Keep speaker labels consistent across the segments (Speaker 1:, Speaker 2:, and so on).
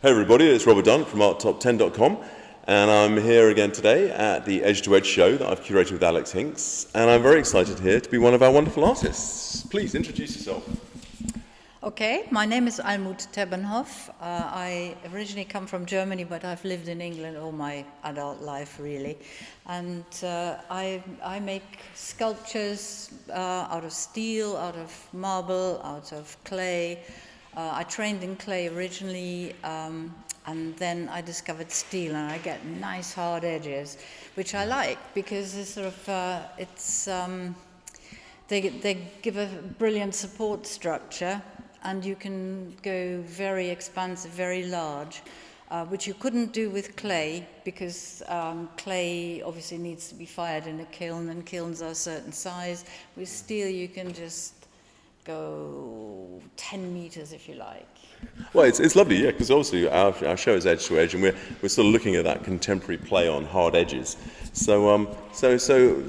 Speaker 1: Hey everybody, it's Robert Dunt from ArtTop10.com, and I'm here again today at the Edge to Edge show that I've curated with Alex Hinks, and I'm very excited here to be one of our wonderful artists. Please introduce yourself.
Speaker 2: Okay, my name is Almuth Tebbenhoff. I originally come from Germany, but I've lived in England all my adult life, really. And I make sculptures out of steel, out of marble, out of clay. I trained in clay originally, and then I discovered steel, and I get nice hard edges, which I like because it's sort of they give a brilliant support structure. And you can go very expansive, very large, which you couldn't do with clay because clay obviously needs to be fired in a kiln, and kilns are a certain size. With steel, you can just go 10 meters if you like.
Speaker 1: Well, it's lovely, yeah, because obviously our show is Edge to Edge, and we're sort of looking at that contemporary play on hard edges. So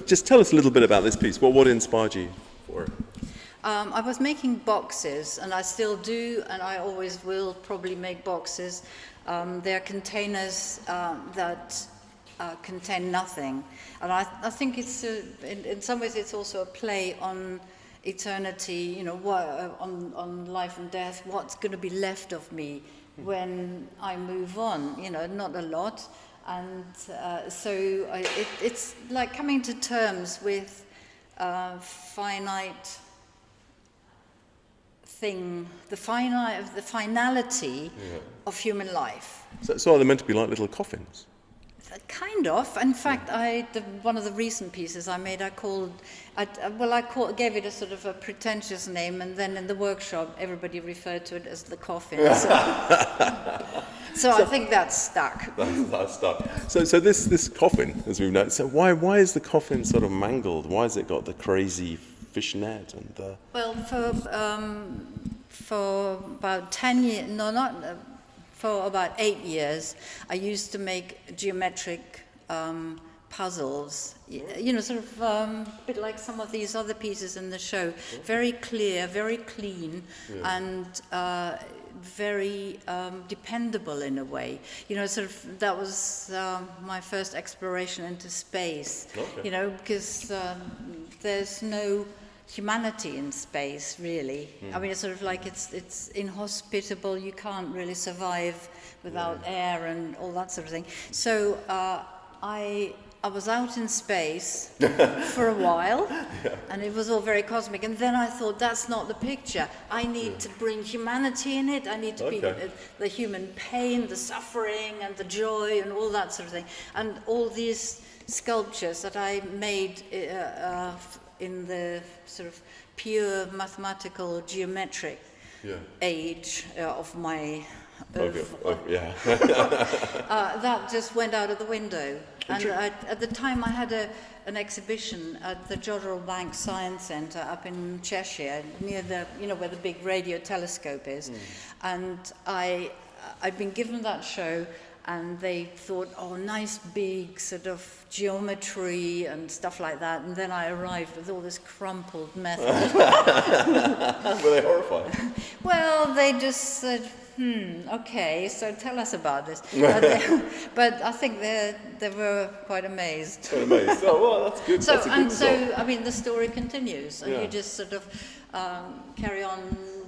Speaker 1: just tell us a little bit about this piece. What inspired you for it?
Speaker 2: I was making boxes, and I still do, and I always will probably make boxes. They're containers that contain nothing. And I think it's, in some ways, it's also a play on eternity, you know, on life and death, what's going to be left of me when I move on, you know, not a lot. And so it's like coming to terms with finite thing, the finality of human life.
Speaker 1: So are they meant to be like little coffins?
Speaker 2: Kind of. In fact, one of the recent pieces I made, I gave it a sort of a pretentious name, and then in the workshop, everybody referred to it as the coffin. So I think that's stuck.
Speaker 1: That's stuck. So this coffin, as we've noticed, so why is the coffin sort of mangled? Why has it got the crazy fishnet and the...
Speaker 2: Well, for about 10 years, for about 8 years, I used to make geometric puzzles, you know, sort of a bit like some of these other pieces in the show. Very clear, very clean, and very dependable in a way. You know, sort of that was my first exploration into space, you know, because there's no humanity in space, really. I mean, it's sort of like it's inhospitable. You can't really survive without air and all that sort of thing. So I was out in space for a while, and it was all very cosmic. And then I thought, that's not the picture. I need to bring humanity in it. I need to be the human pain, the suffering, and the joy, and all that sort of thing. And all these sculptures that I made in the sort of pure mathematical geometric age of my that just went out of the window. And at the time I had an exhibition at the Jodrell Bank Science Centre up in Cheshire, near the, you know, where the big radio telescope is. And I'd been given that show, and they thought, oh, nice big sort of geometry and stuff like that. And then I arrived with all this crumpled metal.
Speaker 1: Were they horrified?
Speaker 2: Well, they just said, okay, so tell us about this. But I think they were quite amazed.
Speaker 1: Quite amazed. Oh, well, that's good.
Speaker 2: So, I mean, the story continues, and you just sort of carry on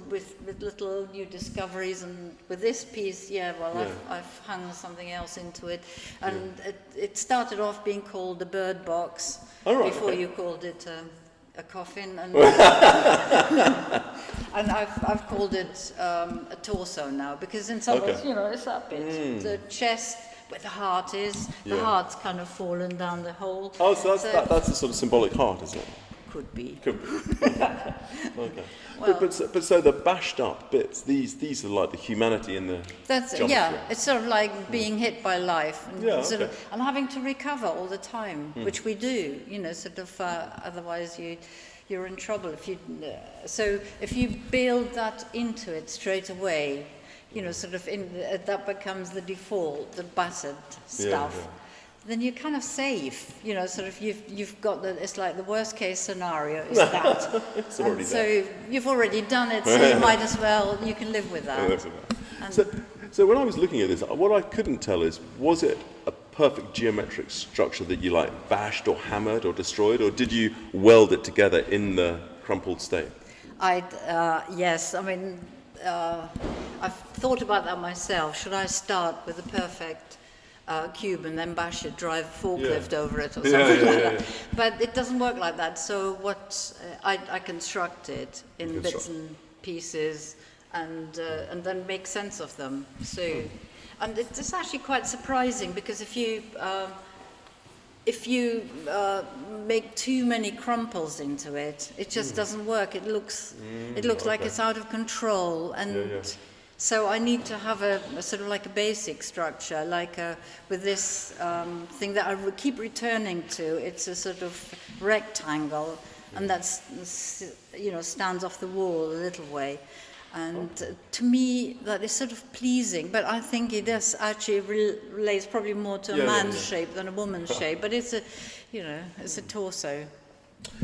Speaker 2: with little new discoveries. And with this piece, I've hung something else into it, and it started off being called a bird box before you called it a coffin, and and I've called it a torso now, because in some ways, you know, it's that bit, the chest where the heart is. The heart's kind of fallen down the hole.
Speaker 1: Oh, so that's a sort of symbolic heart, isn't it?
Speaker 2: Could be.
Speaker 1: Okay. Well, but so the bashed up bits, these are like the humanity in the geometry.
Speaker 2: It's sort of like being hit by life, and sort of, and having to recover all the time, which we do, you know, sort of, otherwise you're in trouble so if you build that into it straight away, you know, sort of that becomes the default, the battered stuff. Then you're kind of safe, you know, sort of you've got it's like the worst case scenario is that.
Speaker 1: It's already
Speaker 2: so you've already done it, so you might as well, you can live with that.
Speaker 1: So when I was looking at this, what I couldn't tell is, was it a perfect geometric structure that you like bashed or hammered or destroyed, or did you weld it together in the crumpled state?
Speaker 2: Yes, I mean, I've thought about that myself. Should I start with the perfect cube and then bash it, drive a forklift over it or something like that? But it doesn't work like that. So what I construct it in bits and pieces and then make sense of them. So, and it's actually quite surprising, because if you make too many crumples into it, it just doesn't work. It looks like it's out of control, and so I need to have a sort of like a basic structure, like with this thing that I keep returning to. It's a sort of rectangle, and that's, you know, stands off the wall a little way. And to me, that is sort of pleasing, but I think it is actually relates probably more to a man's shape than a woman's shape. But it's a, you know, it's a torso.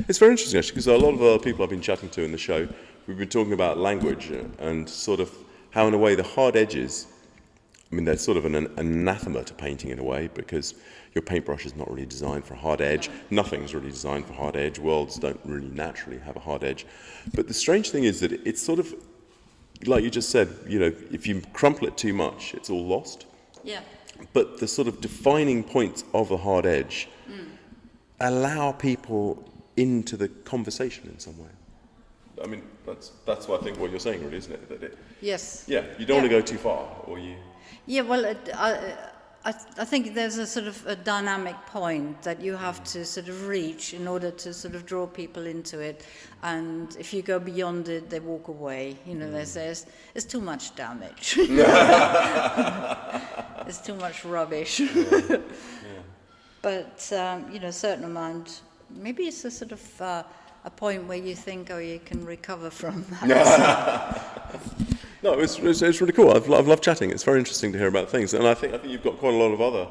Speaker 1: It's very interesting, actually, because a lot of other people I've been chatting to in the show, we've been talking about language and sort of how, in a way, the hard edges, I mean, they're sort of an anathema to painting in a way, because your paintbrush is not really designed for a hard edge. Nothing's really designed for hard edge. Worlds don't really naturally have a hard edge. But the strange thing is that it's sort of, like you just said, you know, if you crumple it too much, it's all lost.
Speaker 2: Yeah.
Speaker 1: But the sort of defining points of the hard edge allow people into the conversation in some way. I mean, that's what I think what you're saying, really, isn't it? That it,
Speaker 2: Yes.
Speaker 1: yeah, you don't want to go too far, or you...
Speaker 2: Yeah, well, I think there's a sort of a dynamic point that you have to sort of reach in order to sort of draw people into it. And if you go beyond it, they walk away. You know, there's it's too much damage. It's too much rubbish. But, you know, a certain amount, maybe it's a sort of a point where you think, oh, you can recover from that.
Speaker 1: No, it's really cool. I've loved chatting. It's very interesting to hear about things. And I think you've got quite a lot of other...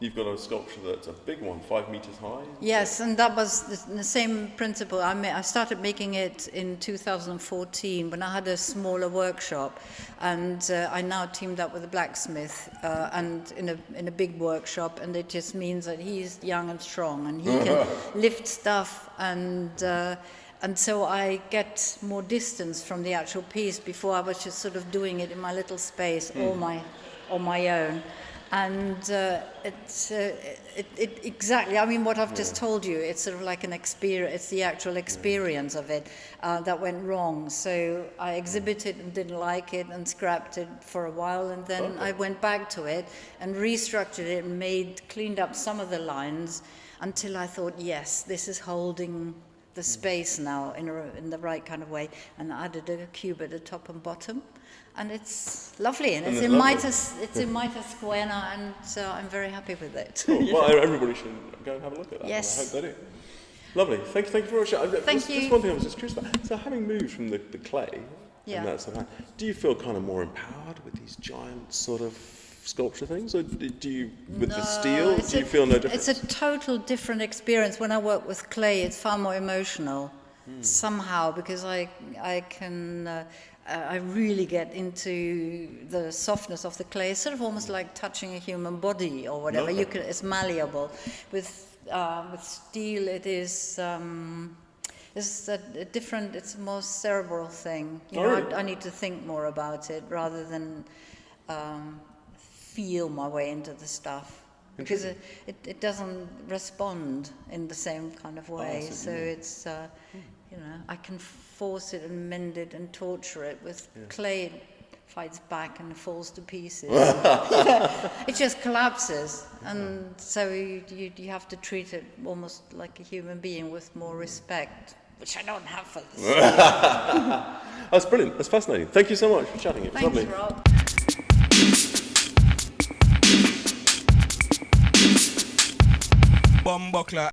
Speaker 1: You've got a sculpture that's a big one, 5 meters high.
Speaker 2: Yes, and that was the same principle. I started making it in 2014 when I had a smaller workshop, and I now teamed up with a blacksmith and in a big workshop, and it just means that he's young and strong and he can lift stuff, and so I get more distance from the actual piece. Before I was just sort of doing it in my little space, on my own. And it's exactly, I mean, what I've just told you, it's sort of like an experience, it's the actual experience of it that went wrong. So I exhibited and didn't like it and scrapped it for a while, and then I went back to it and restructured it and cleaned up some of the lines until I thought, yes, this is holding the space now in the right kind of way, and I added a cube at the top and bottom. And it's lovely, and it's in Mitre Square now, and so I'm very happy with it.
Speaker 1: Cool. Well, everybody should go and have a look at that.
Speaker 2: Yes.
Speaker 1: I hope they do. Lovely. Thank you very much.
Speaker 2: Thank you.
Speaker 1: Just one thing I was just curious about. So having moved from the clay and that sort of, do you feel kind of more empowered with these giant sort of sculpture things, or do you, with the steel, do you feel no difference?
Speaker 2: It's a total different experience. When I work with clay, it's far more emotional, somehow, because I really get into the softness of the clay. It's sort of almost like touching a human body or whatever.
Speaker 1: Okay.
Speaker 2: It's malleable. With steel, it is it's a different. It's a more cerebral thing. You know,
Speaker 1: really?
Speaker 2: I need to think more about it rather than feel my way into the stuff, because it doesn't respond in the same kind of way. So it's you know, I can force it and mend it and torture it. With clay, it fights back and falls to pieces. It just collapses, and so you have to treat it almost like a human being with more respect, which I don't have for this.
Speaker 1: That's brilliant. That's fascinating. Thank you so much for chatting. It was lovely.
Speaker 2: Thanks, Rob.
Speaker 3: Bumbuckler.